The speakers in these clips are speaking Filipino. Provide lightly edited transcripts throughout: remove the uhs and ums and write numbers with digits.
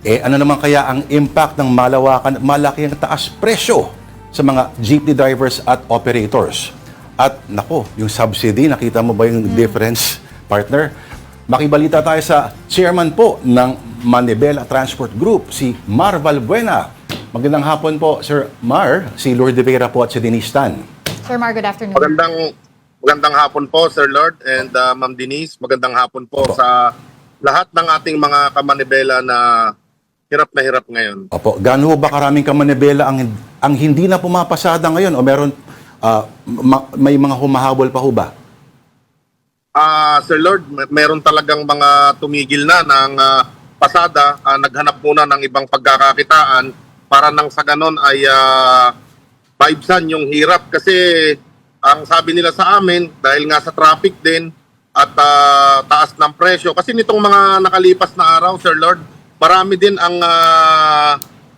Ano naman kaya ang impact ng malawakan at malaking taas presyo sa mga jeepney drivers at operators? At nako, yung subsidy, nakita mo ba yung difference, partner? Makibalita tayo sa chairman po ng Manibela Transport Group, si Mar Valbuena. Magandang hapon po, Sir Mar, si Lourdes Vera po at si Denise Tan. Sir Mar, good afternoon. Magandang hapon po, Sir Lord and Ma'am Denise. Magandang hapon po sa lahat ng ating mga kamanibela na hirap ngayon. Opo, gaano ba karaming kamanibela ang hindi na pumapasada ngayon o meron may mga humahabol pa ho ba? Sir Lord, meron talagang mga tumigil na ng pasada, naghanap muna ng ibang pagkakakitaan para nang sa ganon ay maibsan yung hirap kasi ang sabi nila sa amin dahil nga sa traffic din at taas ng presyo kasi nitong mga nakalipas na araw, Sir Lord, marami din ang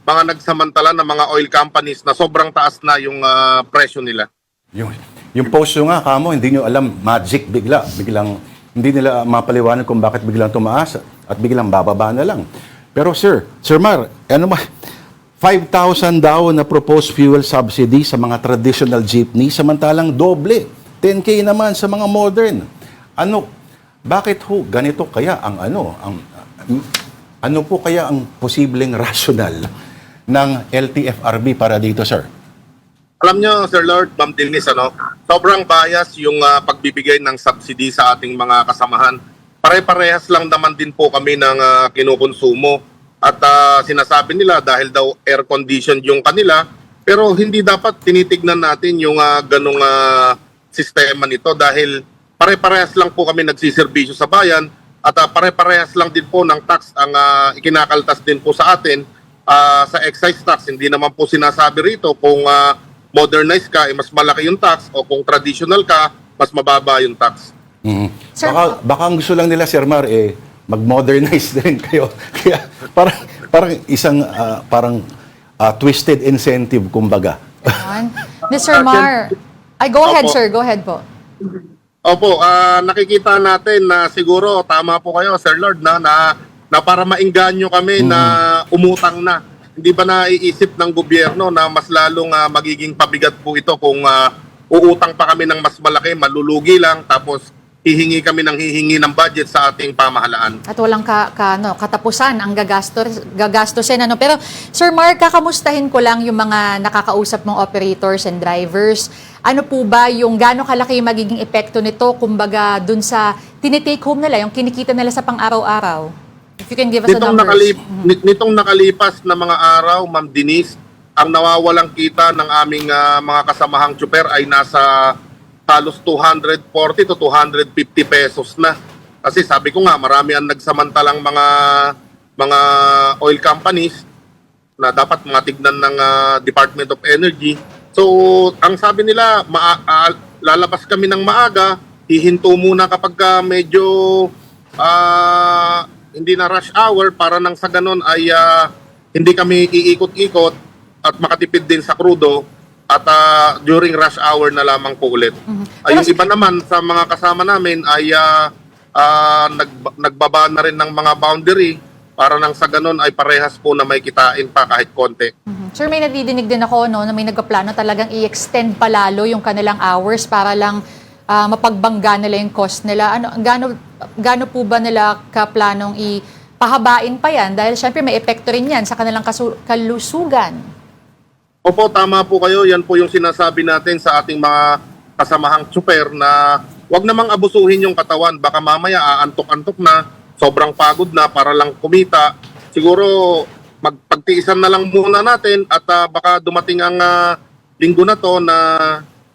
mga nagsamantala ng mga oil companies na sobrang taas na yung presyo nila. Yung post nga kamo, hindi nyo alam, magic biglang hindi nila mapaliwanag kung bakit biglang tumaas at biglang bababa na lang. Pero Sir Mar, ano ba 5,000 daw na proposed fuel subsidy sa mga traditional jeepney samantalang doble, 10K naman sa mga modern. Bakit ho ganito kaya ano po kaya ang posibleng rational ng LTFRB para dito, sir? Alam nyo, Sir Lord, Ma'am Denise, sobrang bias yung pagbibigay ng subsidy sa ating mga kasamahan. Pare-parehas lang naman din po kami ng kinukonsumo. At sinasabi nila dahil daw air conditioned yung kanila, pero hindi dapat tinitignan natin yung ganong sistema nito dahil pare-parehas lang po kami nagsiservisyo sa bayan at pare-parehas lang din po ng tax ang ikinakaltas din po sa atin sa excise tax. Hindi naman po sinasabi rito kung modernized ka, mas malaki yung tax o kung traditional ka, mas mababa yung tax. Sir, baka ang gusto lang nila, Sir Mar, mag-modernize din kayo. Kaya parang isang twisted incentive, kumbaga. Mr. Mar, go ahead, sir. Go ahead po. Opo, nakikita natin na siguro tama po kayo, Sir Lord, na para maengganyo kami na umutang na. Hindi ba naiisip ng gobyerno na mas lalong magiging pabigat po ito kung uutang pa kami ng mas malaki, malulugi lang, tapos hihingi kami ng hihingi ng budget sa ating pamahalaan. At walang katapusan ang gagastusin. Pero Sir Mark, kakamustahin ko lang yung mga nakakausap mong operators and drivers. Ano po ba yung gaano kalaki yung magiging epekto nito kumbaga dun sa tinitake home nila, yung kinikita nila sa pang-araw-araw? If you can give us a numbers. Nitong nakalipas na mga araw, Ma'am Denise, ang nawawalang kita ng aming mga kasamahang tsuper ay nasa halos 240 to 250 pesos na. Kasi sabi ko nga, marami ang nagsamantalang mga oil companies na dapat matignan ng Department of Energy. So, ang sabi nila, lalabas kami ng maaga, hihinto muna kapag medyo hindi na rush hour para nang sa ganon ay hindi kami iikot-ikot at makatipid din sa krudo. At during rush hour na lamang po ulit. Yung iba naman sa mga kasama namin ay nagbaba na rin ng mga boundary para nang sa ganun ay parehas po na may kitain pa kahit konti. Sir, may nadidinig din ako na may nagpaplano talagang i-extend palalo yung kanilang hours para lang mapagbangga nila yung cost nila. Gaano po ba nila kaplanong ipahabain pa yan? Dahil syempre may epekto rin yan sa kanilang kalusugan. Opo, tama po kayo. Yan po yung sinasabi natin sa ating mga kasamahang tsuper na wag namang abusuhin yung katawan. Baka mamaya aantok-antok na, sobrang pagod na para lang kumita. Siguro magpagtiisan na lang muna natin at baka dumating ang linggo na to na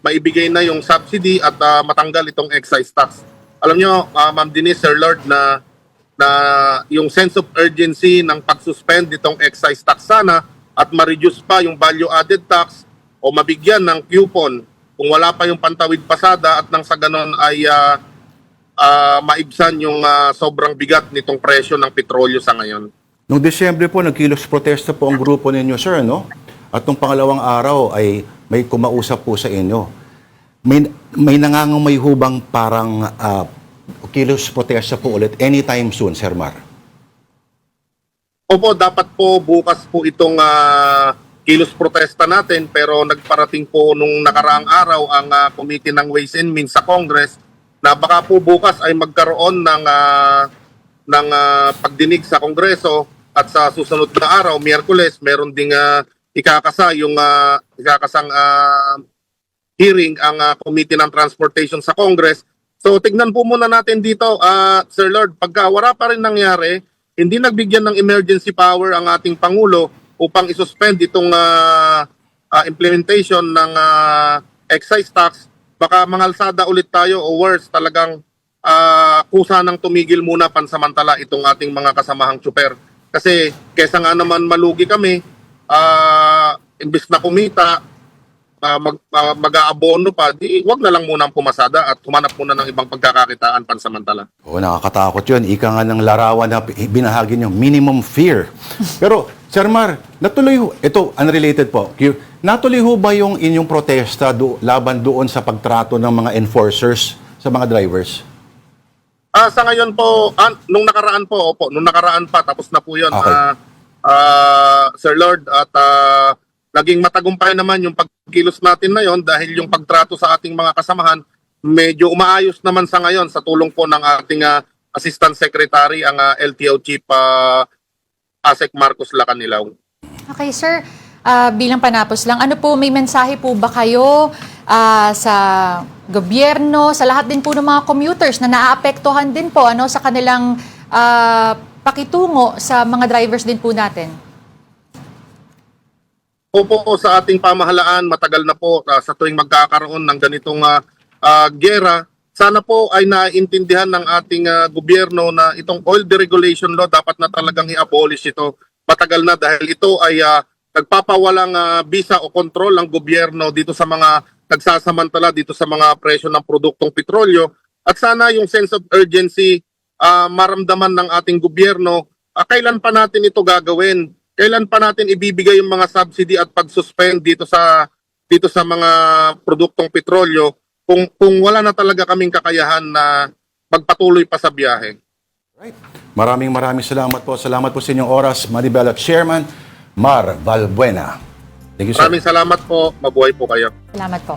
maibigay na yung subsidy at matanggal itong excise tax. Alam nyo, Ma'am Denise, Sir Lord, na yung sense of urgency ng pag-suspend itong excise tax sana at ma-reduce pa yung value-added tax o mabigyan ng coupon kung wala pa yung pantawid pasada at nang sa ganon ay maibsan yung sobrang bigat nitong presyo ng petrolyo sa ngayon. Noong Desyembre po, nagkilos protesta po ang grupo ninyo, sir, no? At nung pangalawang araw ay may kumausap po sa inyo. May nangangamay hubang parang kilos protesta po ulit anytime soon, Sir Mar? Opo, dapat po bukas po itong kilos protesta natin, pero nagparating po nung nakaraang araw ang Committee ng Ways and Means sa Congress na baka po bukas ay magkaroon ng pagdinig sa Kongreso at sa susunod na araw, Miyerkules, meron ding ikakasang hearing ang Committee ng Transportation sa Congress. So tignan po muna natin dito, Sir Lord, pagka wala pa rin nangyari, hindi nagbigyan ng emergency power ang ating Pangulo upang isuspend itong implementation ng excise tax, baka mangalsada ulit tayo o worse, talagang kusa ng tumigil muna pansamantala itong ating mga kasamahang tsuper. Kasi kesa nga naman malugi kami, imbis na kumita, mag-aabono pa, wag na lang muna ang pumasada at humanap muna ng ibang pagkakakitaan pansamantala. Oo, nakakatakot yun. Ika nga ng larawan na binahagi nyo, minimum fear. Pero, Sir Mar, natuloy ho, ito, unrelated po, natuloy ho ba yung inyong protesta laban doon sa pagtrato ng mga enforcers sa mga drivers? Sa ngayon po, nung nakaraan po, opo, nung nakaraan pa, tapos na po yun, Okay. Sir Lord, at naging matagumpay naman yung pagkilos natin na yon dahil yung pagtrato sa ating mga kasamahan, medyo umaayos naman sa ngayon sa tulong po ng ating Assistant Secretary, ang LTO Chief Asek Marcos Lacanilaw. Okay, sir. Bilang panapos lang, ano po, may mensahe po ba kayo sa gobyerno, sa lahat din po ng mga commuters na naaapektuhan din po sa kanilang pakitungo sa mga drivers din po natin? Opo, sa ating pamahalaan, matagal na po sa tuwing magkakaroon ng ganitong giyera, sana po ay naiintindihan ng ating gobyerno na itong oil deregulation law dapat na talagang i-abolish ito. Matagal na dahil ito ay nagpapawalang bisa o kontrol ng gobyerno dito sa mga nagsasamantala dito sa mga presyo ng produktong petrolyo. At sana yung sense of urgency maramdaman ng ating gobyerno, kailan pa natin ito gagawin? Kailan pa natin ibibigay yung mga subsidy at pag-suspend dito sa mga produktong petrolyo kung wala na talaga kaming kakayahan na magpatuloy pa sa biyahe. Right. Maraming salamat po. Salamat po sa inyong oras, Manibela Chairman Mar Valbuena. Thank you, sir. Maraming salamat po. Mabuhay po kayo. Salamat po.